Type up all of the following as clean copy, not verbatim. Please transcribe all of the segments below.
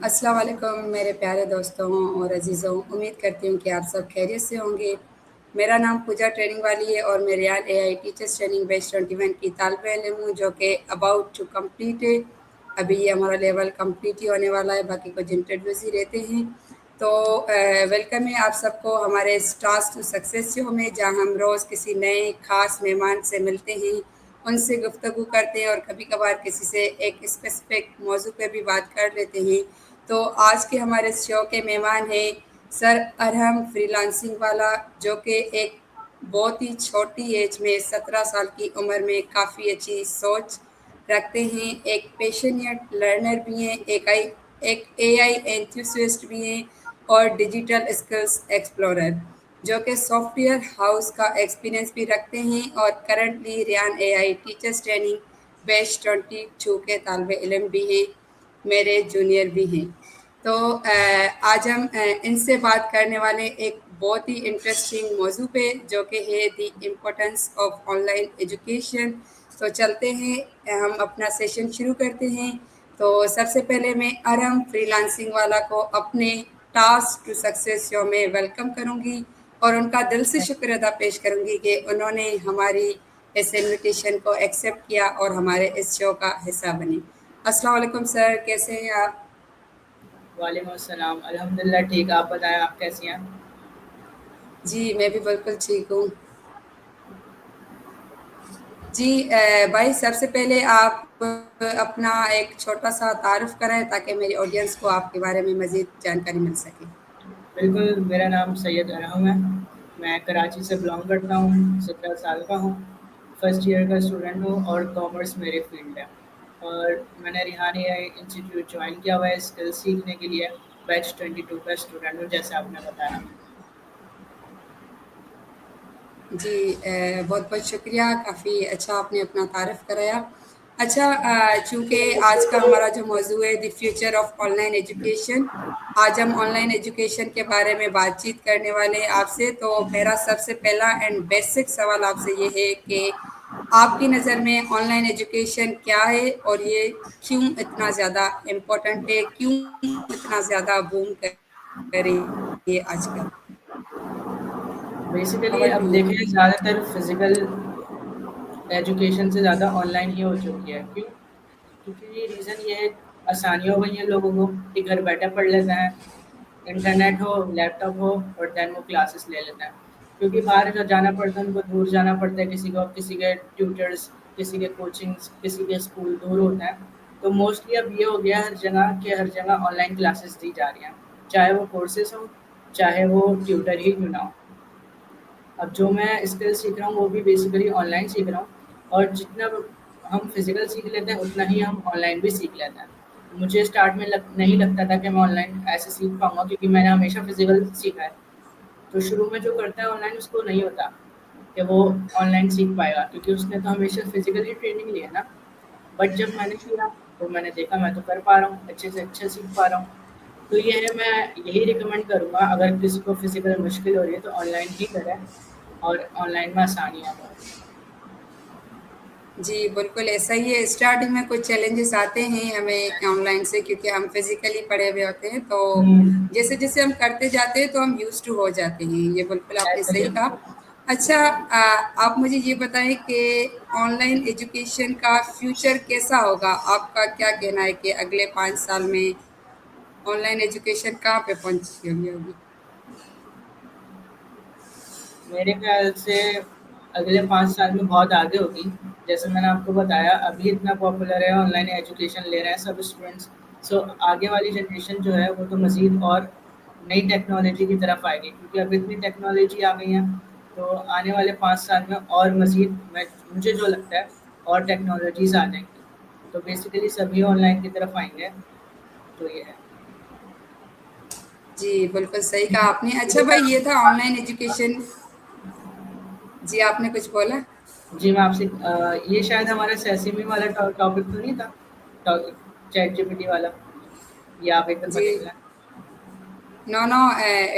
अस्सलाम वालेकुम मेरे प्यारे दोस्तों और अज़ीज़ों, उम्मीद करती हूँ कि आप सब खैरियत से होंगे। मेरा नाम पूजा ट्रेनिंग वाली है और मैं Riyan AI teachers training batch 21 की तालिबे इल्म हूँ, जो कि अबाउट टू कंप्लीट है। अभी ये हमारा लेवल कंप्लीट ही होने वाला है, बाकी कुछ इंटरव्यूज़ ही रहते हैं। तो वेलकम है आप सबको हमारे इस टास्क टू सक्सेस शो में, जहाँ हम रोज़ किसी नए ख़ास मेहमान से मिलते हैं, उनसे गुफ्तगू करते हैं और कभी-कभार किसी से एक स्पेसिफ़िक मौज़ू पे भी बात कर लेते हैं। तो आज के हमारे शो के मेहमान हैं सर अरहम फ्रीलांसिंग वाला, जो कि एक बहुत ही छोटी एज में 17 साल की उम्र में काफ़ी अच्छी सोच रखते हैं। एक पैशनेट लर्नर भी हैं, एक एआई एंथुसियास्ट भी हैं और डिजिटल स्किल्स एक्सप्लोरर, जो कि सॉफ्टवेयर हाउस का एक्सपीरियंस भी रखते हैं और currently Riyan AI teachers training batch 22 के तालिबे इल्म भी हैं, मेरे जूनियर भी हैं। तो आज हम इनसे बात करने वाले एक बहुत ही इंटरेस्टिंग मौजू पे, जो कि है दी इम्पोर्टेंस ऑफ ऑनलाइन एजुकेशन। तो चलते हैं, हम अपना सेशन शुरू करते हैं। तो सबसे पहले मैं अरहम फ्रीलांसिंग वाला को अपने टास्क टू सक्सेस शो में वेलकम करूंगी और उनका दिल से शुक्र अदा पेश करूंगी कि उन्होंने हमारी इस इनविटेशन को एक्सेप्ट किया और हमारे इस शो का हिस्सा बने। अस्सलाम वालेकुम सर, कैसे हैं आप? वालेकुम अस्सलाम। अल्हम्दुलिल्लाह ठीक। आप बताएं, आप कैसी हैं? जी, मैं भी बिल्कुल ठीक हूँ। जी भाई, सबसे पहले आप अपना एक छोटा-सा तारुफ़ कराएँ ताकि मेरी ऑडियंस को आपके बारे में मज़ीद जानकारी मिल सके। बिल्कुल, मेरा नाम सैयद अरहम है। मैं कराची से बिलॉन्ग करता हूँ, 17 साल का हूँ, फर्स्ट ईयर का स्टूडेंट हूँ और कॉमर्स मेरी फ़ील्ड है। और मैंने रिहान एआई इंस्टीट्यूट जॉइन किया हुआ है स्किल्स सीखने के लिए। बैच 22 का स्टूडेंट हूँ, जैसे आपने बताया। जी बहुत-बहुत शुक्रिया, काफ़ी अच्छा आपने अपना तारुफ़ कराया। अच्छा, चूँकि आज का हमारा जो मौज़ू है the future of online education, आज हम ऑनलाइन एजुकेशन के बारे में बातचीत करने वाले हैं आपसे। तो मेरा सबसे पहला एंड बेसिक सवाल आपसे ये है कि आपकी नज़र में ऑनलाइन एजुकेशन क्या है और ये क्यों इतना ज़्यादा इम्पोर्टेंट है? क्यों इतना ज़्यादा बूम कर रही है आजकल? बेसिकली ओवर टू अब यू। देखें, ज़्यादातर फ़िज़िकल एजुकेशन से ज़्यादा ऑनलाइन ही हो चुकी है। क्यों? क्योंकि रीज़न ये है, आसानी हो गई है लोगों को कि घर बैठे पढ़ लेते हैं। इंटरनेट हो, लैपटॉप हो और देन वो क्लासेस ले लेते हैं। क्योंकि बाहर जब जाना पड़ता है, उनको दूर जाना पड़ता है, किसी के ट्यूटर्स, किसी के कोचिंग्स, किसी के स्कूल दूर होते हैं। तो मोस्टली अब ये हो गया हर जगह कि हर जगह ऑनलाइन क्लासेस दी जा रही हैं, चाहे वो कोर्सेज़ हों, चाहे वो ट्यूटर ही क्यों ना हो। अब जो मैं स्किल सीख रहा हूँ वो भी बेसिकली ऑनलाइन सीख रहा हूँ, और जितना हम फिज़िकल सीख लेते हैं उतना ही हम ऑनलाइन भी सीख लेते हैं। मुझे स्टार्ट में नहीं लगता था कि मैं ऑनलाइन ऐसे सीख पाऊँगा, क्योंकि मैंने हमेशा फिज़िकल सीखा है। तो शुरू में जो करता है ऑनलाइन, उसको नहीं होता कि वो ऑनलाइन सीख पाएगा, क्योंकि उसने तो हमेशा फिज़िकली ट्रेनिंग ली है ना। बट जब मैंने किया तो मैंने देखा मैं तो कर पा रहा हूँ, अच्छे से अच्छा सीख पा रहा हूँ। तो ये है, मैं यही रिकमेंड करूँगा, अगर किसी को फिज़िकल मुश्किल हो रही है तो ऑनलाइन ही करें, और ऑनलाइन में आसानियाँ बहुत। जी, बिल्कुल ऐसा ही है। स्टार्टिंग में कुछ चैलेंजेस आते हैं हमें ऑनलाइन से, क्योंकि हम फिज़िकली पढ़े हुए होते हैं। तो हुँ, जैसे-जैसे हम करते जाते हैं तो हम यूज़्ड टू हो जाते हैं। ये बिल्कुल आपने ऐसा ही सही है। कहा। अच्छा, आप मुझे ये बताएँ कि ऑनलाइन एजुकेशन का फ्यूचर कैसा होगा? आपका क्या कहना है कि अगले 5 साल में ऑनलाइन एजुकेशन कहाँ पे पहुँची होगी? मेरे ख़्याल से अगले 5 साल में बहुत आगे होगी। जैसे मैंने आपको बताया, अभी इतना पॉपुलर है, ऑनलाइन एजुकेशन ले रहे हैं सब स्टूडेंट्स। सो आगे वाली जनरेशन जो है वो तो मज़ीद और नई टेक्नोलॉजी की तरफ आएगी, क्योंकि अब इतनी टेक्नोलॉजी आ गई है। तो आने वाले 5 साल में और मज़ीद, मैं मुझे जो लगता है, और टेक्नोलॉजीज़ आ जाएँगी। तो बेसिकली सभी ऑनलाइन की तरफ आएँगे, तो ये है। जी, बिल्कुल सही कहा आपने। अच्छा भाई, ये था ऑनलाइन एजुकेशन। जी, आपने कुछ बोला? जी, मैं आपसे ये शायद हमारा सेसिमी वाला टॉपिक तो नहीं था? टॉ चैट जीपीटी वाला? या आप एकदम जी। Particular? No, no,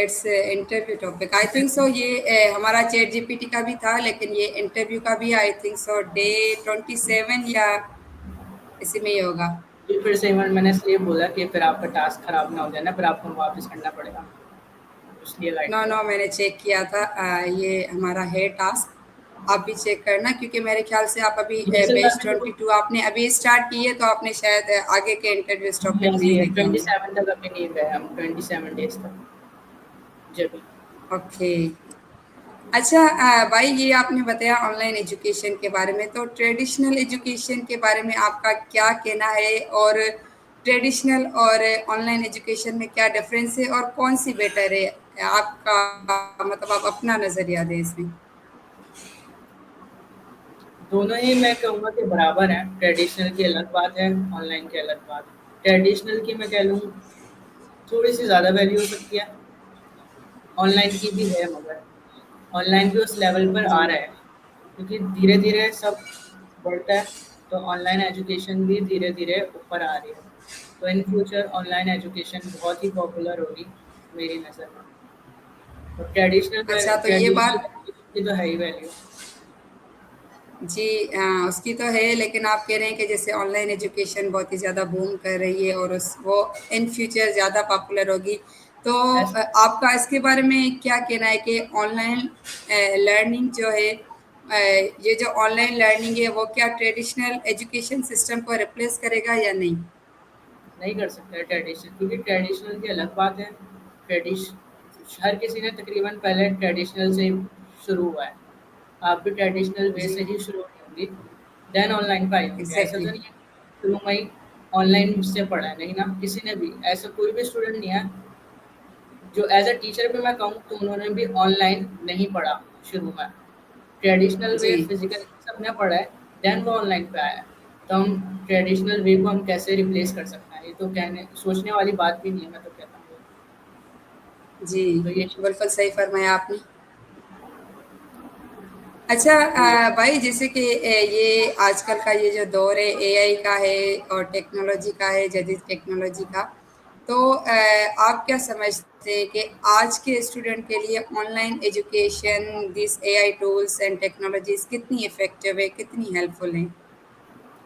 it's interview topic. I think so ये हमारा चैट जीपीटी का भी था, लेकिन ये इंटरव्यू का भी आई थिंक सो डे 27 या इसी में ही होगा। जी, फिर से इवन मैंने इसलिए बोला कि फिर आपका टास्क खराब ना हो जाए ना, फिर आपको वापस करना पड़ेगा, इसलिए गाइड नो किया। नो, मैंने चेक किया था, ये हमारा है टास्क। आप भी चेक करना, क्योंकि मेरे ख्याल से आप अभी ये असल में बेच अभी तो 22 आपने अभी स्टार्ट की है, तो आपने शायद आगे के इंटरव्यूज जी, टॉपिक नहीं जी, देखे होंगे। 27 तक अभी नहीं गए हम, 27 डेज़ तक। जी, अभी। ओके। अच्छा, भाई ये आपने बताया ऑनलाइन एजुकेशन के बारे में, तो ट्रेडिशनल एजुकेशन के बारे में आपका क्या कहना है? और ट्रेडिशनल और ऑनलाइन एजुकेशन में क्या डिफरेंस है और कौन सी बेटर है? आपका मतलब आप अपना नज़रिया दें इसमें। दोनों ही मैं कहूँगा कि बराबर हैं, ट्रेडिशनल की अलग बात है, ऑनलाइन की अलग बात है। ट्रेडिशनल की मैं कह लूँ थोड़ी-सी ज़्यादा वैल्यू हो सकती है, ऑनलाइन की भी है मगर ऑनलाइन भी उस लेवल पर आ जी, रहा है, क्योंकि धीरे-धीरे सब बढ़ता है, तो ऑनलाइन एजुकेशन भी धीरे-धीरे ऊपर आ रही है। तो इन फ्यूचर ऑनलाइन एजुकेशन बहुत ही पॉपुलर होगी मेरी नज़र में। और अच्छा तो ये ट्रेडिशनल बात, एजुकेशन की तो है ही वैल्यू। जी, उसकी तो है, लेकिन आप कह रहे हैं कि जैसे ऑनलाइन एजुकेशन बहुत ही ज़्यादा बूम कर रही है और उस वो इन फ्यूचर ज़्यादा पॉपुलर होगी। तो ऐसा आपका इसके बारे में क्या कहना है कि ऑनलाइन लर्निंग जो है, ये जो ऑनलाइन लर्निंग है वो क्या ट्रेडिशनल एजुकेशन सिस्टम को रिप्लेस करेगा या नहीं? नहीं कर सकते ट्रेडिशनल, क्योंकि ट्रेडिशनल की अलग बात है। ट्रेडिश हर किसी ने तकरीबन पहले ट्रेडिशनल से शुरू हुआ है। आप भी ट्रेडिशनल वे जी, से ही शुरू हुई होंगी, देन ऑनलाइन पे आई होंगी। ऐसा तो एग्ज़ैक्टली। नहीं है शुरू में ही ऑनलाइन मुझसे पढ़ा है, नहीं ना, किसी ने भी ऐसा कोई भी स्टूडेंट नहीं है जो एज अ टीचर भी मैं कहूँ तो उन्होंने भी ऑनलाइन नहीं पढ़ा शुरू में। ट्रेडिशनल वे जी, फिजिकल सबने पढ़ा है, देन वो ऑनलाइन पे आया है। तो हम ट्रेडिशनल वे को हम कैसे रिप्लेस कर सकते हैं, ये तो कहने सोचने वाली बात भी नहीं है, मैं तो कहता हूँ। जी, तो ये बिल्कुल सही फरमाया आपने। अच्छा, तो भाई जैसे कि ये आजकल का ये जो दौर है एआई का है और टेक्नोलॉजी का है, जदीद टेक्नोलॉजी का, तो आप क्या समझते हैं कि आज के स्टूडेंट के लिए online education, this AI tools and technologies कितनी इफेक्टिव है, कितनी हेल्पफुल हैं?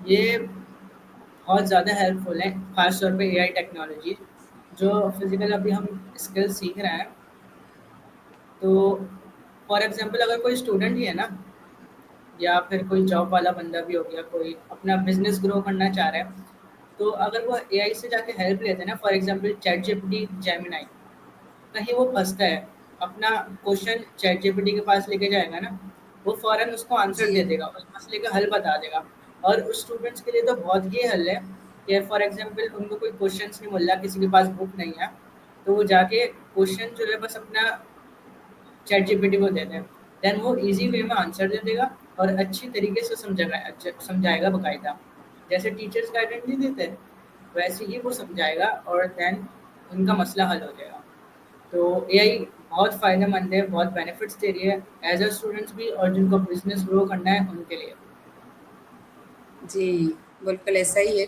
ये बहुत ज़्यादा हेल्पफुल है, खास तौर पे एआई टेक्नोलॉजी जो फिजिकल अभी हम स्किल सीख रहे हैं। तो फॉर एग्जांपल अगर कोई स्टूडेंट ही है ना, या फिर कोई जॉब वाला बंदा भी हो गया, कोई अपना बिजनेस ग्रो करना चाह रहा है, तो अगर वो एआई से जाके हेल्प लेते हैं ना, for example chat GPT, Gemini, कहीं वो फँसता है, अपना क्वेश्चन चैट जीपीटी के पास लेके जाएगा ना, वो फ़ौरन उसको आंसर दे जी, देगा, उस मसले का हल बता देगा। और उस स्टूडेंट्स के लिए तो बहुत ये हल है कि फॉर एग्ज़ाम्पल उनको कोई क्वेश्चंस नहीं मिल रहा, किसी के पास बुक नहीं है, तो वो जाके क्वेश्चन जो है बस अपना चैट जीपीटी को दे दें। देन वो ईज़ी वे में आंसर दे देगा और अच्छी तरीके से समझाएगा बाकायदा। जैसे टीचर्स गाइडेंस नहीं देते, वैसे ही वो समझाएगा और देन उनका मसला हल हो जाएगा। तो एआई बहुत फ़ायदेमंद है, बहुत बेनिफिट्स दे रही है एज़ अ स्टूडेंट्स भी, और जिनको बिज़नेस ग्रो करना है उनके लिए। जी, बिल्कुल ऐसा ही है।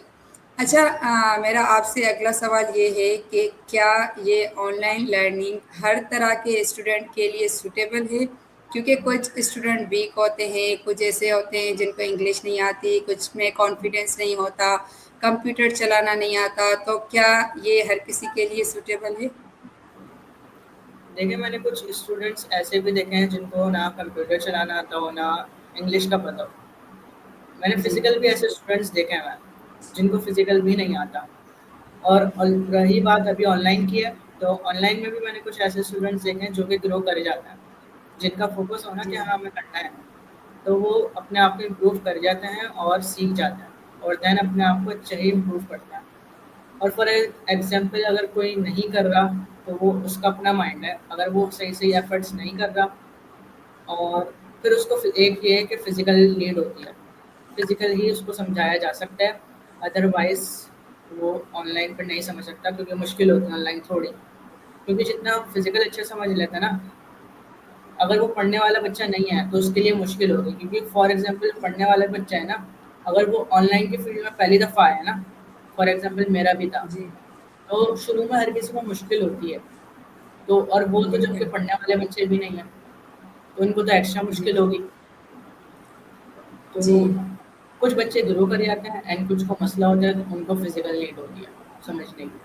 अच्छा, मेरा आपसे अगला सवाल ये है कि क्या ये ऑनलाइन लर्निंग हर तरह के स्टूडेंट के लिए सूटेबल है? क्योंकि कुछ स्टूडेंट वीक होते हैं, कुछ ऐसे होते हैं जिनको इंग्लिश नहीं आती, कुछ में कॉन्फिडेंस नहीं होता, कंप्यूटर चलाना नहीं आता, तो क्या ये हर किसी के लिए सूटेबल है? देखिए, मैंने कुछ स्टूडेंट्स ऐसे भी देखे हैं जिनको ना कंप्यूटर चलाना आता हो, ना इंग्लिश का पता हो। मैंने जी, फ़िज़िकल भी ऐसे स्टूडेंट्स देखे हैं जिनको फ़िज़िकल भी नहीं आता। और रही बात अभी ऑनलाइन की है, तो ऑनलाइन में भी मैंने कुछ ऐसे स्टूडेंट्स देखे हैं जो कि ग्रो करे जाते हैं। जिनका फ़ोकस हो ना कि जी, हाँ, हमें करना है, तो वो अपने आप को इम्प्रूव कर जाते हैं और सीख जाते हैं और देन अपने आप को अच्छा ही इम्प्रूव करते हैं। और फॉर एग्ज़ाम्पल अगर कोई नहीं कर रहा, तो वो उसका अपना माइंड है। अगर वो सही-सही एफ़र्ट्स नहीं कर रहा, और फिर उसको एक ये है कि फ़िज़िकल नीड होती है। फ़िज़िकल ही उसको समझाया जा सकता है, अदरवाइज़ वो ऑनलाइन पे नहीं समझ सकता, क्योंकि मुश्किल होती है ऑनलाइन थोड़ी। क्योंकि जितना फ़िज़िकल अच्छे से समझ लेता है ना, अगर वो पढ़ने वाला बच्चा नहीं है, तो उसके लिए मुश्किल होगी, क्योंकि फॉर एग्ज़ाम्पल पढ़ने वाला बच्चा है ना, अगर वो ऑनलाइन की फ़ील्ड में पहली दफ़ा आया है ना, फॉर एग्ज़ाम्पल मेरा भी था, जी, तो शुरू में हर किसी को मुश्किल होती है। तो और वो तो जबकि बिल्कुल, पढ़ने वाले बच्चे भी नहीं हैं, तो उनको तो एक्स्ट्रा जी, मुश्किल होगी। तो जी। कुछ बच्चे ग्रो कर जाते हैं एंड कुछ को मसला होता है तो उनको फिजिकल नीड होती है समझने की।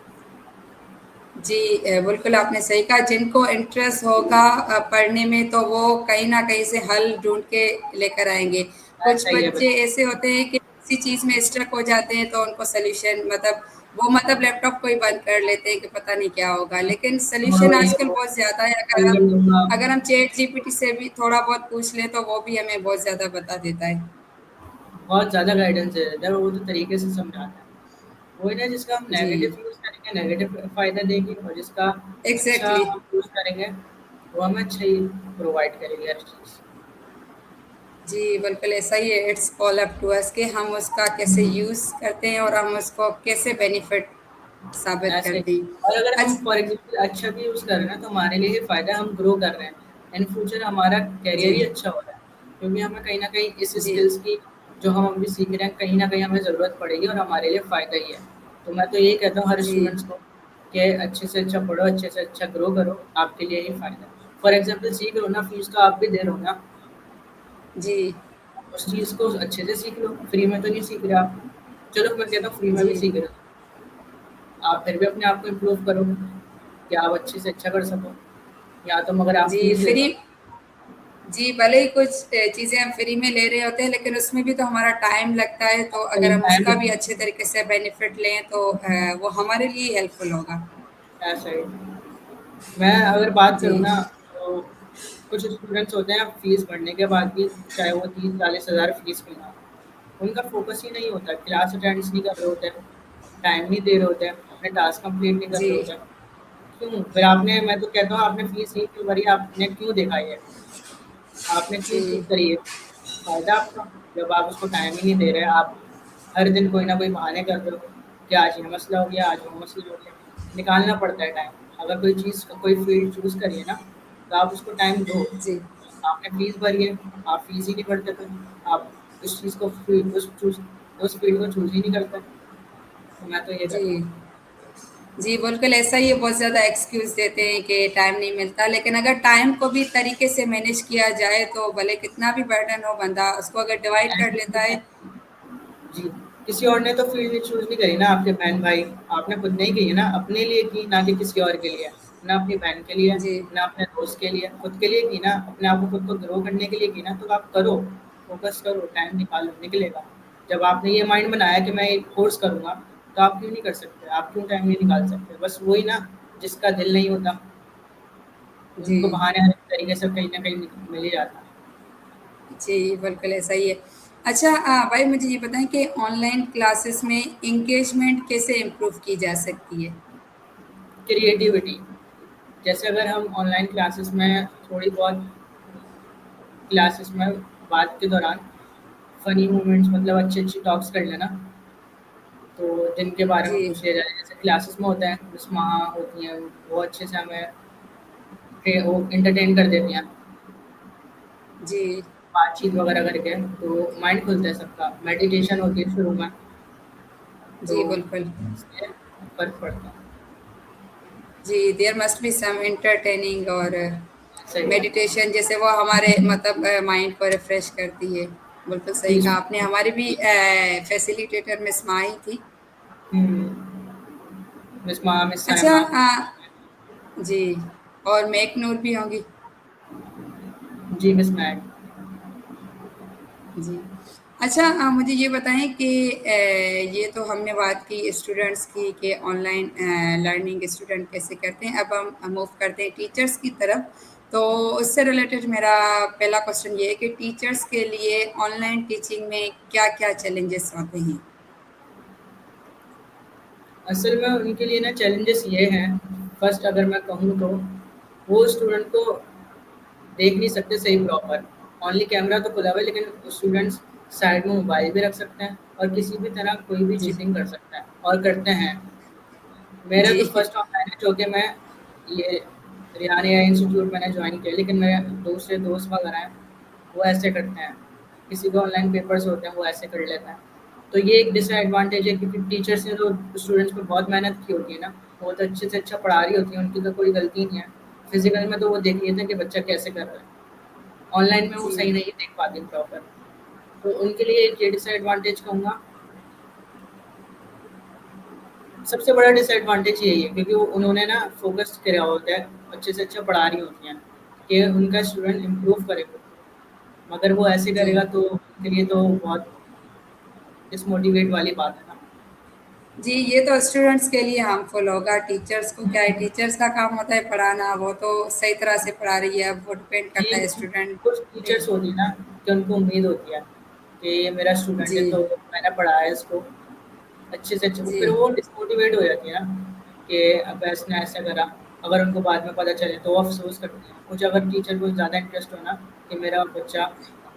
जी, बिल्कुल आपने सही कहा, जिनको इंटरेस्ट होगा पढ़ने में तो वो कहीं न कहीं से हल ढूँढ के लेकर आएँगे। कुछ ऐसा ही है बच्चे ऐसे होते हैं कि किसी चीज़ में स्टक हो जाते हैं तो उनको सॉल्यूशन मतलब वो मतलब लैपटॉप को ही बंद कर लेते हैं कि पता नहीं क्या होगा। लेकिन हाँ, सॉल्यूशन वही आजकल वो बहुत ज़्यादा है, कल कर लूँगा। अगर हम चैट जीपीटी से भी थोड़ा बहुत पूछ लें तो वो भी हमें बहुत ज़्यादा बता देता है। बहुत ज़्यादा गाइडेंस दे देता है, वो तो तरीके से समझाता है। वही ना जिसका हम जी, नेगेटिव यूज़ करेंगे नेगेटिव फ़ायदा देगी और जिसका अच्छा एग्ज़ैक्टली। हम यूज़ करेंगे वो हमें अच्छा ही प्रोवाइड करेगी हर चीज़। जी, बिल्कुल ऐसा ही है, it's all up to us कि हम उसका कैसे यूज़ करते हैं और हम उसको कैसे बेनिफिट साबित ऐसे ही। करते हैं। और अगर हम अच्छ फॉर एग्ज़ाम्पल अच्छा भी यूज़ कर रहे हैं ना तो हमारे लिए ही फ़ायदा है, हम ग्रो कर रहे हैं। इन फ्यूचर हमारा करियर जी, ही अच्छा हो रहा है। क्योंकि हमें कहीं न कहीं इस जी, स्किल्स की जो हम अभी सीख रहे हैं कहीं न कहीं हमें ज़रूरत पड़ेगी और हमारे लिए फ़ायदा ही है। तो मैं तो यही कहता हूँ हर जी, स्टूडेंट्स को कि अच्छे से अच्छा पढ़ो, अच्छे से अच्छा ग्रो करो, आपके लिए ही फ़ायदा है। फॉर एग्ज़ाम्पल सीख रहे हो ना, फीस तो आप भी दे रहे हो ना, जी, उस चीज़ को अच्छे से सीख लो, फ्री में तो नहीं सीख रहे आप। चलो मैं कहता हूँ फ्री में भी जी, सीख रहे हो, आप फिर भी अपने आप को इम्प्रूव करो कि आप अच्छे से अच्छा कर सको। या तो मगर आप जी, फीस ले फ्री लो। जी, भले ही कुछ चीज़ें हम फ्री में ले रहे होते हैं, लेकिन उसमें भी तो हमारा टाइम लगता है, तो अगर सही हम टाइम उसका भी लगता अच्छे तरीके से बेनिफिट लें, तो वो हमारे लिए हेल्पफुल होगा। है, ऐसा ही। मैं अगर बात जी, करूँ ना तो कुछ स्टूडेंट्स होते हैं फीस भरने के बाद भी चाहे वो 30-40 हज़ार फीस क्यों ना हो, उनका फोकस ही नहीं होता, क्लास अटेंड्स नहीं कर रहे होते हैं, टाइम नहीं दे रहे होते हैं, अपने टास्क कंप्लीट नहीं कर जी, रहे होते हैं। क्यों? फिर आपने मैं तो कहता हूँ आपने फीस ही क्यों भरी, आपने क्यों देखा ये? आपने क्यों चीज़ जी, करी है? फ़ायदा आपका, जब आप उसको टाइम ही नहीं दे रहे, आप हर दिन कोई ना कोई बहाने कर रहे हो कि आज ये मसला हो गया, आज वो मसला हो गया। निकालना पड़ता है टाइम। अगर कोई चीज़ कोई फ़ील्ड चूज़ करी है ना, तो आप उसको टाइम दो। जी, आपने फ़ीस भरी है, आप फ़ीस ही नहीं भरते फिर। आप उस चीज़ को फ़ी उस फ़ील्ड को चूज़ ही नहीं करते। तो मैं तो ये जी। कहता हूँ। जी, बिल्कुल ऐसा ही है, बहुत ज़्यादा एक्सक्यूज़ देते हैं कि टाइम नहीं मिलता, लेकिन अगर टाइम को भी तरीके से मैनेज किया जाए, तो भले कितना भी बर्डन हो, बंदा उसको अगर डिवाइड कर लेता है। जी, किसी और ने तो फ़ील्ड चूज़ नहीं करी ना, आपके बहन-भाई, आपने खुद ने ही की है ना, अपने लिए की, ना कि किसी और के लिए। ना अपनी बहन के लिए, जी, ना अपने दोस्त के लिए, खुद के लिए की ना, अपने आप को खुद को ग्रो करने के लिए की ना, तो आप करो, फ़ोकस करो, टाइम निकालो, निकलेगा। जब आपने ये माइंड बनाया कि मैं एक कोर्स करूँगा, तो आप क्यों नहीं कर सकते? आप क्यों टाइम नहीं निकाल सकते? बस वही ना, जिसका दिल नहीं होता, जी, उनको बहाने हर एक तरीके से कहीं न कहीं मिल ही जाता है। जी, बिल्कुल ऐसा ही है। अच्छा भाई मुझे ये बताएँ कि ऑनलाइन क्लासेस में एंगेजमेंट कैसे इम्प्रूव की जा सकती है? क्रिएटिविटी, जैसे अगर हम ऑनलाइन क्लासेस में थोड़ी बहुत क्लासेस में बात के दौरान फ़नी मोमेंट्स मतलब अच्छी-अच्छी टॉक्स कर लेना, तो जिनके बारे में जी, पूछ लिया जाए, जैसे क्लासेस में होता है, मिस महा होती हैं, वो अच्छे से हमें वो एंटरटेन कर देती हैं, जी, बातचीत वगैरह करके, तो माइंड खुलता है सबका। मेडिटेशन होती है शुरू में, तो जी, बिल्कुल। इससे फ़र्क पड़ता है। जी, there must be some entertaining और सही है। मेडिटेशन जैसे वो हमारे मतलब माइंड को रिफ्रेश करती है। बिल्कुल सही कहा पीसफुल आपने, हमारी भी फैसिलिटेटर मिस माही थी। हुँ, मिस महा, मिस अच्छा सायमा। जी, और मेघनूर भी होंगी। जी, मिस मैग। जी। अच्छा मुझे ये बताएँ कि ये तो हमने बात की स्टूडेंट्स की कि ऑनलाइन लर्निंग स्टूडेंट कैसे करते हैं। अब हम मूव करते हैं टीचर्स की तरफ। तो उससे रिलेटेड मेरा पहला क्वेश्चन ये है कि टीचर्स के लिए ऑनलाइन टीचिंग में क्या-क्या चैलेंजेस होते हैं? असल में उनके लिए ना चैलेंजेस ये हैं, फर्स्ट अगर मैं कहूँ तो, वो स्टूडेंट को देख नहीं सकते सही प्रॉपर। ओनली कैमरा तो खुला हुआ है लेकिन स्टूडेंट्स साइड में मोबाइल भी रख सकते हैं और किसी भी तरह कोई भी जी, चीटिंग कर सकता है और करते हैं। मेरा जी, तो फर्स्ट ऑनलाइन है जो कि मैं ये रिहान एआई इंस्टीट्यूट मैंने ज्वाइन किया, लेकिन मेरे दूसरे दोस्त वगैरह हैं, वो ऐसे करते हैं। किसी को ऑनलाइन पेपर्स होते हैं, वो ऐसे कर लेते हैं। तो ये एक डिसएडवांटेज है क्योंकि टीचर्स ने तो स्टूडेंट्स पे बहुत मेहनत की होती है ना, वो तो अच्छे से अच्छा पढ़ा रही होती है, उनकी तो कोई गलती नहीं है। फिज़िकल में तो वो देख लेते हैं कि बच्चा कैसे कर रहा है। ऑनलाइन में वो जी, सही नहीं देख पाते प्रॉपर। तो उनके लिए एक ये डिसएडवांटेज कहूँगा। सबसे बड़ा डिसएडवांटेज यही है क्योंकि वो उन्होंने ना फ़ोकस करा होता है, अच्छे से अच्छा पढ़ा रही होती हैं कि उनका स्टूडेंट इम्प्रूव करे खुद को। मगर वो ऐसे जी। करेगा तो उनके लिए तो बहुत डिसमोटिवेट वाली बात है ना। जी, ये तो स्टूडेंट्स के लिए हार्मफुल होगा, टीचर्स को क्या है, टीचर्स का काम होता है पढ़ाना, वो तो सही तरह से पढ़ा रही है, अब वो डिपेंड करता जी, है स्टूडेंट कुछ पे। टीचर्स होती है ना कि उनको उम्मीद होती है कि ये मेरा स्टूडेंट है जी, तो मैंने पढ़ाया है इसको अच्छे से अच्छा, फिर जी, वो डिसमोटिवेट हो जाती है ना कि अब इसने ऐसा करा। अगर उनको बाद में पता चले तो वो अफ़सोस करते हैं। कुछ अगर टीचर को ज़्यादा इंटरेस्ट हो ना कि मेरा बच्चा,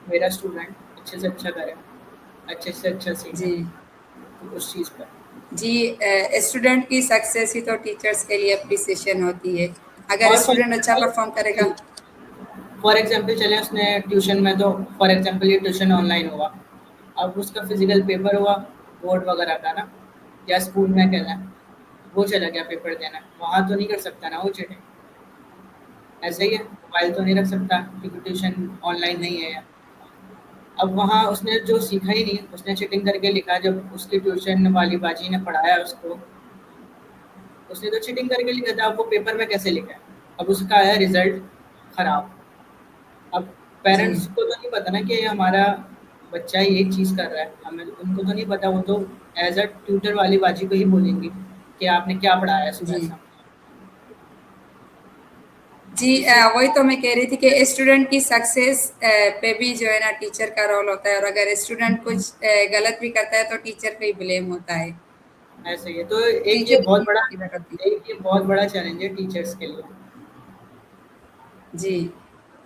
मेरा स्टूडेंट अच्छे से अच्छा करे, अच्छे से अच्छा सीखे, जी। तो उस चीज़ पर। जी, स्टूडेंट की सक्सेस ही तो टीचर्स के लिए एप्रिसिएशन होती है। अगर और स्टूडेंट अच्छा परफ़ॉर्म करेगा। फॉर एग्जांपल चले उसने ट्यूशन में, तो फॉर एग्जांपल ये ट्यूशन ऑनलाइन हुआ। अब उसका फिजिकल पेपर हुआ, बोर्ड वगैरह का ना, या स्कूल में कहना है, वो चला गया पेपर देना, वहाँ तो नहीं कर सकता ना वो चीटिंग। ऐसे ही है, मोबाइल तो नहीं रख सकता क्योंकि ट्यूशन ऑनलाइन नहीं है। अब वहाँ उसने जो सीखा ही नहीं, उसने चीटिंग करके लिखा। जब उसकी ट्यूशन वाली बाजी ने पढ़ाया उसको, उसने तो चीटिंग करके लिखा था, अब वो पेपर में कैसे लिखा है? अब उसका आया रिजल्ट खराब। अब जी, पेरेंट्स को तो नहीं पता ना कि ये हमारा बच्चा ये चीज़ कर रहा है, हमें उनको तो नहीं पता। वो तो एज़ अ ट्यूटर वाली बाजी को ही बोलेंगे कि आपने क्या पढ़ाया इसको जी। ऐसा। जी, इसी वही तो मैं कह रही थी कि स्टूडेंट की सक्सेस पे भी जो है ना टीचर का रोल होता है, और अगर स्टूडेंट कुछ गलत भी करता है तो टीचर पे ही ब्लेम होता है। ऐसे ही है। तो एक ये टीचर बहुत ही बड़ा मोटिवेट होती है। एक ये बहुत बड़ा चैलेंज है टीचर्स के लिए। जी।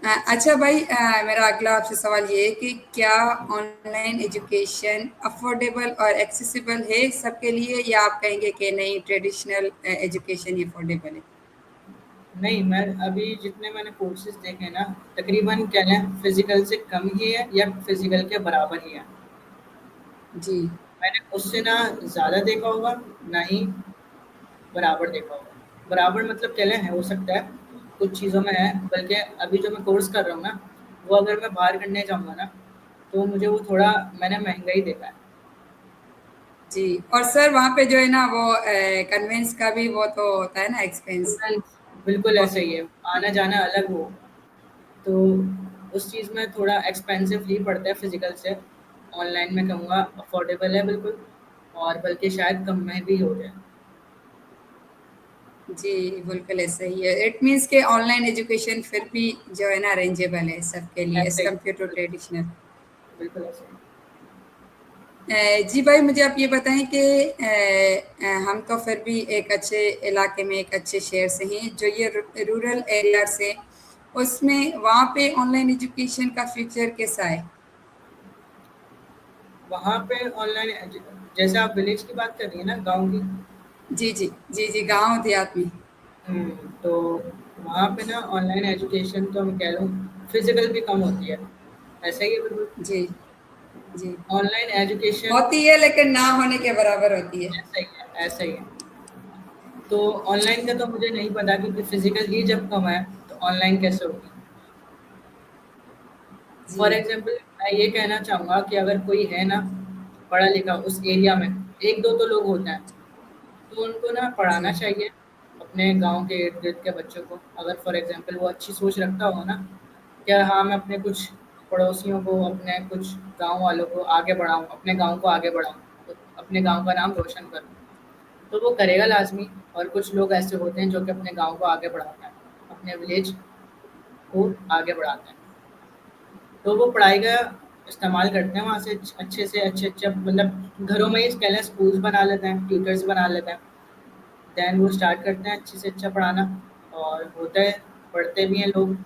अच्छा भाई, मेरा अगला आपसे सवाल ये है कि क्या ऑनलाइन एजुकेशन अफोर्डेबल और एक्सेसिबल है सबके लिए, या आप कहेंगे कि नहीं, ट्रेडिशनल एजुकेशन ही अफोर्डेबल है? नहीं, मैं अभी जितने मैंने कोर्सेज़ देखे हैं ना, तकरीबन क्या है, फिज़िकल से कम ही है या फिज़िकल के बराबर ही है। जी, मैंने उससे ना ज़्यादा देखा होगा, ना ही बराबर देखा होगा। बराबर मतलब चले है, हो सकता है कुछ चीज़ों में है, बल्कि अभी जो मैं कोर्स कर रहा हूँ ना, वो अगर मैं बाहर करने जाऊँगा ना, तो मुझे वो थोड़ा, मैंने महँगा ही देखा है। जी। और सर वहाँ पे जो है ना वो कन्वेंस का भी वो तो होता है ना एक्सपेंस। बिल्कुल वो ऐसा भी। ही है, आना-जाना अलग हो, तो उस चीज़ में थोड़ा एक्सपेंसिव ही पड़ता है फिज़िकल से। ऑनलाइन में कहूँगा अफ़ोर्डेबल है बिल्कुल, और बल्कि शायद कम में भी हो जाए। जी, बिल्कुल ऐसा ही है। इट मीन्स कि ऑनलाइन एजुकेशन फिर भी जो है ना रेंजेबल है सबके लिए एज़ ऐसा ही कम्पेयर टू ट्रेडिशनल। बिल्कुल ऐसा ही। जी भाई, मुझे आप ये बताएँ कि हम तो फिर भी एक अच्छे इलाके में, एक अच्छे शहर से हैं, जो ये रूरल एरिया से, उसमें वहाँ पे ऑनलाइन एजुकेशन का फ्यूचर कैसा है? वहाँ पे ऑनलाइन जैसे आप विलेज की बात कर रही हैं ना, गाँव की? जी, जी। जी, जी, गाँव देहात में। तो वहाँ पे ना ऑनलाइन एजुकेशन तो मैं कह रहा हूँ फिज़िकल भी कम होती है। ऐसा ही है बिल्कुल। जी, जी। ऑनलाइन एजुकेशन होती है लेकिन ना होने के बराबर होती है। ऐसा ही है, ऐसा ही है। तो ऑनलाइन का तो मुझे नहीं पता क्योंकि फिज़िकल ही जब कम है, तो ऑनलाइन कैसे होगी? फॉर जी, एग्ज़ाम्पल मैं ये कहना चाहूँगा कि अगर कोई है ना पढ़ा-लिखा उस एरिया में, 1-2 तो लोग होते हैं, तो उनको ना पढ़ाना जी, चाहिए अपने गाँव के इर्द-गिर्द के बच्चों को। अगर फॉर एग्ज़ाम्पल वो अच्छी सोच रखता हो ना, क्या हाँ, मैं अपने कुछ पड़ोसियों को, अपने कुछ गाँव वालों को आगे बढ़ाऊँ, अपने गाँव को आगे बढ़ाऊँ, तो अपने गाँव का नाम रोशन करूँ, तो वो करेगा लाज़मी। और कुछ लोग ऐसे होते हैं जो कि अपने गाँव को आगे बढ़ाते हैं, अपने विलेज को आगे बढ़ाते हैं। तो वो पढ़ाई का इस्तेमाल करते हैं वहाँ से अच्छे से अच्छे मतलब घरों में ही कह लें, स्कूल्स बना लेते हैं, ट्यूटर्स बना लेते हैं। देन वो स्टार्ट करते हैं अच्छे से अच्छा पढ़ाना, और होता है, पढ़ते भी हैं लोग।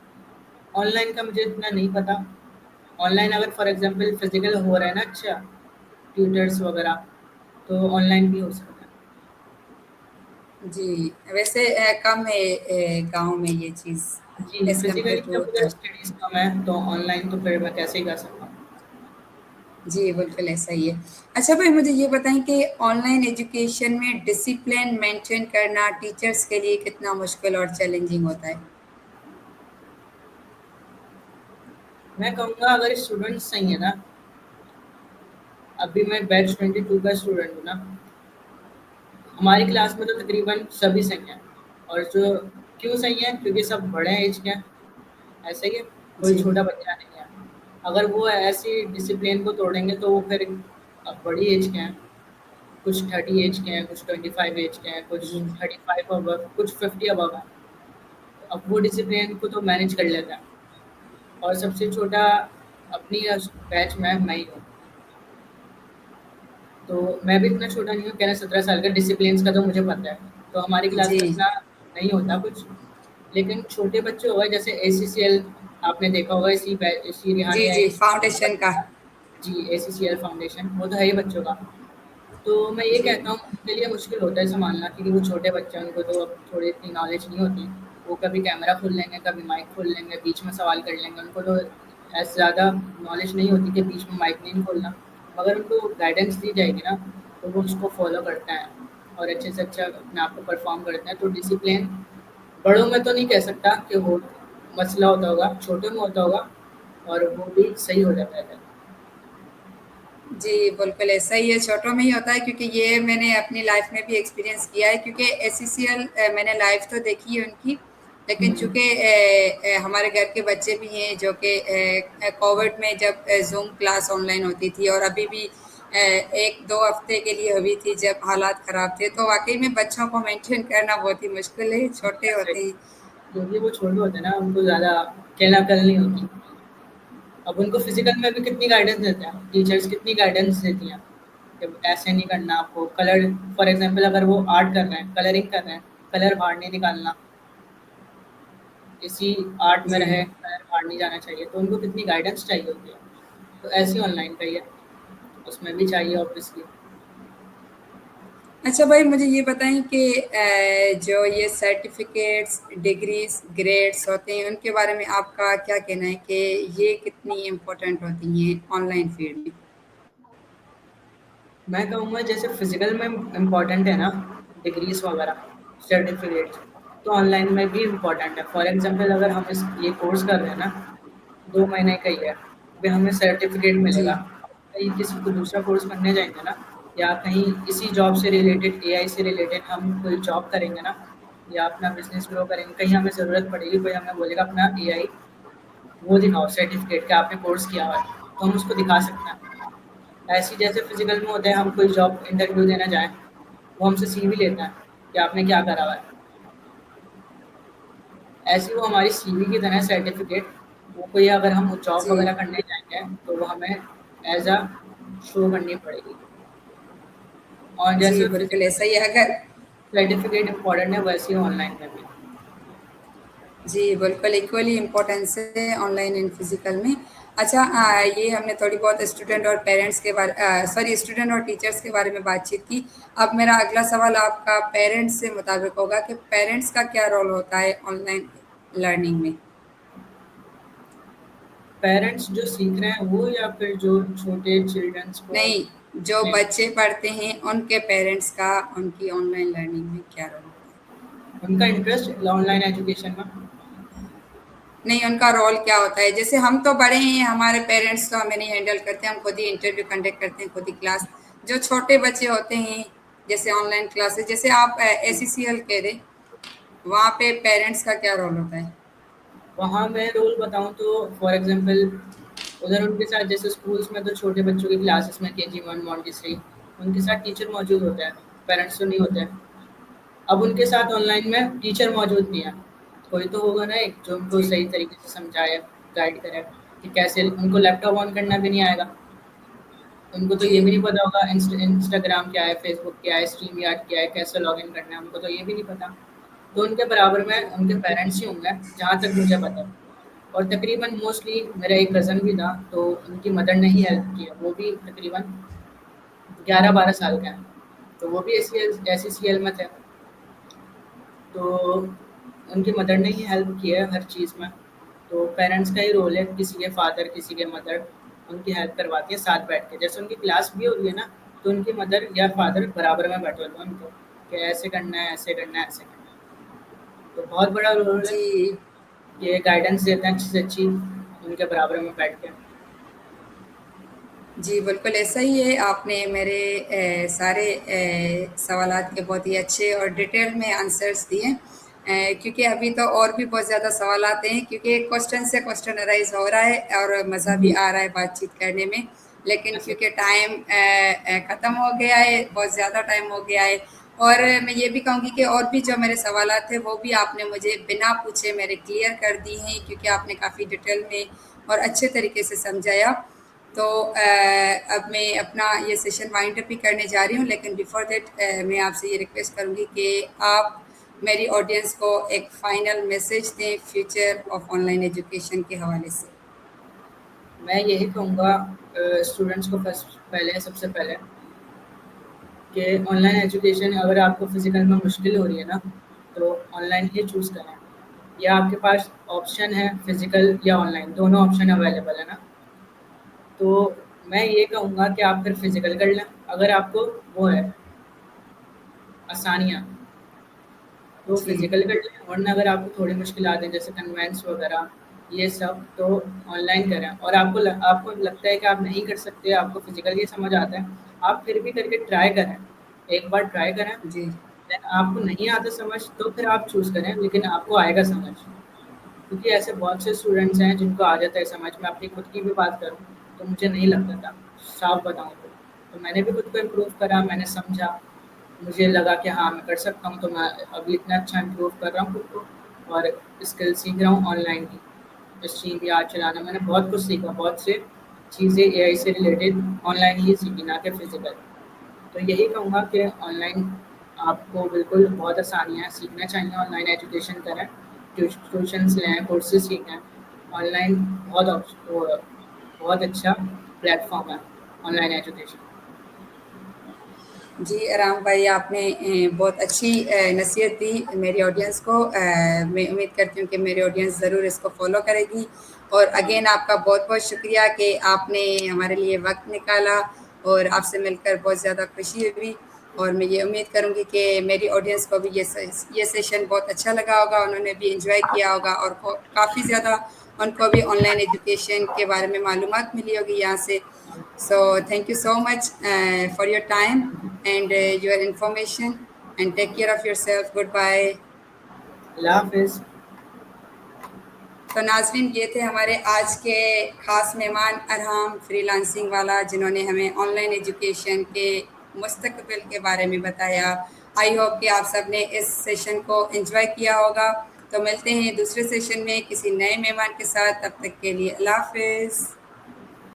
ऑनलाइन का मुझे इतना नहीं पता। ऑनलाइन अगर फॉर एग्ज़ाम्पल फिज़िकल हो रहा है ना अच्छा, ट्यूटर्स वगैरह, तो ऑनलाइन भी हो सकता है। जी। वैसे कम है गाँव में ये चीज़ जी, एज़ कम्पेयर फिज़िकली टू जब उधर स्टडीज़ कम है, तो ऑनलाइन तो फिर मैं कैसे ही कर सकता हूँ। जी, बिल्कुल ऐसा ही है। अच्छा भाई, मुझे ये बताएँ कि ऑनलाइन एजुकेशन में डिसिप्लिन मेंटेन करना टीचर्स के लिए कितना मुश्किल और चैलेंजिंग होता है? मैं कहूँगा अगर स्टूडेंट्स सही है ना, अभी मैं बैच 22 का स्टूडेंट हूँ ना। हमारी क्लास में तो तकरीबन सभी सही हैं। और जो क्यों सही है, क्योंकि सब बड़े एज के हैं, ऐसे ही है, कोई जी, छोटा बच्चा नहीं है। अगर वो ऐसी डिसिप्लिन को तोड़ेंगे तो वो फिर अब बड़ी एज के हैं, कुछ 30 एज के हैं, कुछ 25 एज के हैं, कुछ जी। 35 अबव, कुछ 50 अबव है। अब वो डिसिप्लिन को तो मैनेज कर लेता है। और सबसे छोटा अपनी बैच में मैं ही हूँ। तो मैं भी इतना छोटा नहीं हूँ, कह रहे 17 साल का, डिसिप्लिन का तो मुझे पता है। तो हमारी क्लास जी, में इतना नहीं होता कुछ। लेकिन छोटे बच्चे हो गए, जैसे एसीसीएल आपने देखा होगा, इसी जी, रिहानी आई जी, फाउंडेशन का। जी, एसीसीएल फाउंडेशन, वो तो है ही बच्चों का। तो मैं ये जी, कहता हूँ उनके लिए मुश्किल होता है सँभालना, क्योंकि वो छोटे बच्चे हैं, उनको तो अब थोड़ी इतनी नॉलेज नहीं होती। वो कभी कैमरा खोल लेंगे, कभी माइक खोल लेंगे, बीच में सवाल कर लेंगे। उनको तो ऐसे ज़्यादा नॉलेज नहीं होती कि बीच में माइक नहीं खोलना। मगर उनको गाइडेंस दी जाएगी ना, तो वो उसको फ़ॉलो करते हैं और अच्छे से अच्छा अपने आप को परफ़ॉर्म करते हैं। तो डिसिप्लिन बड़ों में तो नहीं कह सकता कि वो मसला होता होगा, छोटों में होता होगा और वो भी सही हो जाता है। जी, बिल्कुल ऐसा ही है, छोटों में ही होता है क्योंकि ये मैंने अपनी लाइफ़ में भी एक्सपीरियंस किया है क्योंकि एससीसीएल मैंने लाइव तो देखी है उनकी, लेकिन हुँ, चूँकि हमारे घर के बच्चे भी हैं जो कि कोविड में जब ज़ूम क्लास ऑनलाइन होती थी और अभी भी 1-2 हफ्ते के लिए हुई थी जब हालात ख़राब थे, तो वाक़ई में बच्चों को मेंटेन करना बहुत ही मुश्किल है, छोटे ऐसे होते हैं। क्योंकि वो छोटे होते हैं ना, उनको ज़्यादा कहना-कहल नहीं होती। अब उनको फिज़िकल में भी कितनी गाइडेंस देते हैं, टीचर्स कितनी गाइडेंस देती हैं, कि ऐसे नहीं करना आपको, कलर फॉर एग्ज़ाम्पल अगर वो आर्ट कर रहे हैं, कलरिंग कर रहे हैं, कलर बाहर नहीं निकालना, इसी आर्ट में जी। रहे, कलर बाहर नहीं जाना चाहिए, तो उनको कितनी गाइडेंस चाहिए होती है। तो ऐसे ही ऑनलाइन का ही है, उसमें भी चाहिए ऑब्वियसली। अच्छा भाई मुझे ये बताएं कि जो ये सर्टिफिकेट्स, डिग्रीज, ग्रेड्स होते हैं उनके बारे में आपका क्या कहना है कि ये कितनी इम्पोर्टेंट होती हैं ऑनलाइन फील्ड में? मैं कहूँगा जैसे फिज़िकल में इम्पोर्टेंट है ना, डिग्रीज़ वगैरह, सर्टिफ़िकेट्स, तो ऑनलाइन में भी इम्पोर्टेंट है। फॉर एग्ज़ाम्पल अगर हम इस ये कोर्स कर रहे हैं ना, 2 महीने का ही है, अभी हमें सर्टिफ़िकेट जी, मिलेगा। कहीं किसी को दूसरा कोर्स करने जाएँगे ना, या कहीं इसी जॉब से रिलेटेड, एआई से रिलेटेड हम कोई जॉब करेंगे ना, या अपना बिज़नेस ग्रो करेंगे, कहीं हमें ज़रूरत पड़ेगी, कोई हमें बोलेगा अपना एआई वो दिखाओ सर्टिफ़िकेट कि आपने कोर्स किया हुआ है, तो हम उसको दिखा सकते हैं। ऐसे ही जैसे फिजिकल में होता है, हम कोई जॉब इंटरव्यू देना जाएँ, वो हमसे सीवी लेता है कि आपने क्या करा हुआ है। ऐसे ही वो हमारी सीवी की तरह सर्टिफिकेट, वो कोई अगर हम जॉब जी, वगैरह करने जाएँगे, तो वो हमें एज़ अ शो करनी पड़ेगी। और जी, जैसे बिल्कुल फिजिकल ऐसा में ही है अगर सर्टिफिकेट इम्पोर्टेंट है, वैसे ही ऑनलाइन में भी। जी, बिल्कुल इक्वली इम्पोर्टेंस है ऑनलाइन एंड फिजिकल में। अच्छा ये हमने थोड़ी बहुत स्टूडेंट और पेरेंट्स के बारे सॉरी स्टूडेंट और टीचर्स के बारे में बातचीत की। अब मेरा अगला सवाल आपका पेरेंट्स से मुताबिक होगा कि पेरेंट्स का क्या रोल होता है ऑनलाइन लर्निंग में? पेरेंट्स जो सीख रहे हैं वो, या फिर जो छोटे चिल्ड्रंस को नहीं, जो ने बच्चे पढ़ते हैं उनके पेरेंट्स का उनकी ऑनलाइन लर्निंग में क्या रोल होता है? उनका इंटरेस्ट ऑनलाइन एजुकेशन में। नहीं, उनका रोल क्या होता है? जैसे हम तो बड़े हैं, हमारे पेरेंट्स तो हमें नहीं हैंडल करते, हम खुद ही इंटरव्यू कंडक्ट करते हैं, खुद ही क्लास। जो छोटे बच्चे होते हैं, जैसे ऑनलाइन क्लासेस, जैसे आप एससीसीएल कह रहे, वहाँ पे पेरेंट्स का क्या रोल होता है? वहाँ मैं रोल बताऊँ तो फॉर एग्ज़ाम्पल उधर उनके साथ, जैसे स्कूल्स में तो छोटे बच्चों की क्लासेस में केजी 1 मॉन्टेसरी, उनके साथ टीचर मौजूद होते हैं, पेरेंट्स तो नहीं होते हैं। अब उनके साथ ऑनलाइन में टीचर मौजूद नहीं है। कोई तो होगा ना एक जो उनको जी, सही तरीके से समझाए, गाइड करे कि कैसे, उनको लैपटॉप ऑन करना भी नहीं आएगा। उनको तो ये भी जी, नहीं पता होगा इंस्टाग्राम क्या है, फेसबुक क्या है, स्ट्रीम यार्ड क्या है, कैसे लॉगिन करना है, उनको तो ये भी नहीं पता। तो उनके बराबर में उनके पेरेंट्स ही होंगे, जहाँ तक मुझे पता है। और तकरीबन मोस्टली मेरा एक कज़न भी था, तो उनकी मदर ने ही हेल्प की है। वो भी तकरीबन 11-12 साल का है, तो वो भी एससीसीएल में थे। तो उनकी मदर ने ही हेल्प की है हर चीज़ में। तो पेरेंट्स का ही रोल है, किसी के फादर, किसी के मदर उनकी हेल्प करवाती है साथ बैठ के। जैसे उनकी क्लास भी हो रही है ना, तो उनकी मदर या फादर बराबर में बैठे होते हैं उनको, कि ऐसे करना है, ऐसे करना है, ऐसे करना है। तो बहुत बड़ा रोल है, जी, ये गाइडेंस देते हैं अच्छी से अच्छी, उनके बराबर में बैठ के। जी, बिल्कुल ऐसा ही है। आपने मेरे सारे सवालात के बहुत ही अच्छे और डिटेल में आंसर्स दिए। क्योंकि अभी तो और भी बहुत ज़्यादा सवालात हैं, क्योंकि क्वेश्चन से क्वेश्चन अराइज़ हो रहा है और मज़ा भी जी। आ रहा है बातचीत करने में। लेकिन ऐसे क्योंकि टाइम ख़त्म हो गया है, बहुत ज़्यादा टाइम हो गया है, और मैं ये भी कहूँगी कि और भी जो मेरे सवालात थे, वो भी आपने मुझे बिना पूछे मेरे क्लियर कर दी हैं, क्योंकि आपने काफ़ी डिटेल में और अच्छे तरीके से समझाया। तो अब मैं अपना ये सेशन वाइंड अप भी करने जा रही हूँ, लेकिन बिफोर दैट मैं आपसे ये रिक्वेस्ट करूँगी कि आप मेरी ऑडियंस को एक फाइनल मैसेज दें फ्यूचर ऑफ ऑनलाइन एजुकेशन के हवाले से। मैं यही कहूँगा स्टूडेंट्स को फर्स्ट पहले सबसे पहले कि ऑनलाइन एजुकेशन अगर आपको फ़िज़िकल में मुश्किल हो रही है ना, तो ऑनलाइन ही चूज़ करें। या आपके पास ऑप्शन है फ़िज़िकल या ऑनलाइन, दोनों ऑप्शन अवेलेबल है ना। तो मैं ये कहूँगा कि आप फिर फ़िज़िकल कर लें, अगर आपको वो है आसानियाँ, तो जी। फ़िज़िकल कर लें, वरना अगर आपको थोड़ी मुश्किलात हैं जैसे कन्वेंस वगैरह ये सब, तो ऑनलाइन करें। और आपको लगता है कि आप नहीं कर सकते, आपको फ़िज़िकल ही समझ आता है, आप फिर भी करके ट्राई करें। एक बार ट्राई करें, जी। देन आपको नहीं आता समझ तो फिर आप चूज़ करें, लेकिन आपको आएगा समझ। क्योंकि ऐसे बहुत से स्टूडेंट्स हैं जिनको आ जाता है समझ। मैं अपनी खुद की भी बात करूँ तो मुझे नहीं लगता था, साफ बताऊँ तो मैंने भी खुद को इम्प्रूव करा, मैंने समझा, मुझे लगा कि हाँ मैं कर सकता हूँ, तो मैं अभी इतना अच्छा इम्प्रूव कर रहा हूँ खुद को और स्किल सीख रहा हूँ ऑनलाइन की। स्ट्रीम या चलाना मैंने बहुत कुछ सीखा, बहुत से चीज़ें एआई से रिलेटेड ऑनलाइन ही सीखी, ना कि फिजिकल। तो यही कहूँगा कि ऑनलाइन आपको बिल्कुल बहुत आसानियाँ हैं, सीखना चाहिए, ऑनलाइन एजुकेशन करें, ट्यूशन्स लें, कोर्सेज़ सीखें। ऑनलाइन बहुत अच्छा प्लेटफ़ॉर्म है ऑनलाइन एजुकेशन। जी, राम भाई, आपने बहुत अच्छी नसीहत दी मेरी ऑडियंस को। मैं उम्मीद करती हूँ कि मेरी ऑडियंस ज़रूर इसको फ़ॉलो करेगी। और अगेन आपका बहुत-बहुत शुक्रिया कि आपने हमारे लिए वक़्त निकाला, और आपसे मिलकर बहुत ज़्यादा खुशी हुई। और मैं ये उम्मीद करूँगी कि मेरी ऑडियंस को भी ये सेशन बहुत अच्छा लगा होगा, उन्होंने भी एन्जॉय किया होगा, और काफ़ी ज़्यादा उनको भी ऑनलाइन एजुकेशन के बारे में मालूमात मिली होगी यहाँ से। So thank you so much for your time and your information, and take care of yourself. Goodbye. अल्लाह हाफ़िज़। तो नाज़रीन, ये थे हमारे आज के ख़ास मेहमान अरहम फ्रीलांसिंग वाला, जिन्होंने हमें ऑनलाइन एजुकेशन के मुस्तकबिल के बारे में बताया। आई होप कि आप सब ने इस सेशन को एंजॉय किया होगा। तो मिलते हैं दूसरे सेशन में किसी नए मेहमान के साथ। तब तक के लिए अल्लाह हाफ़िज़।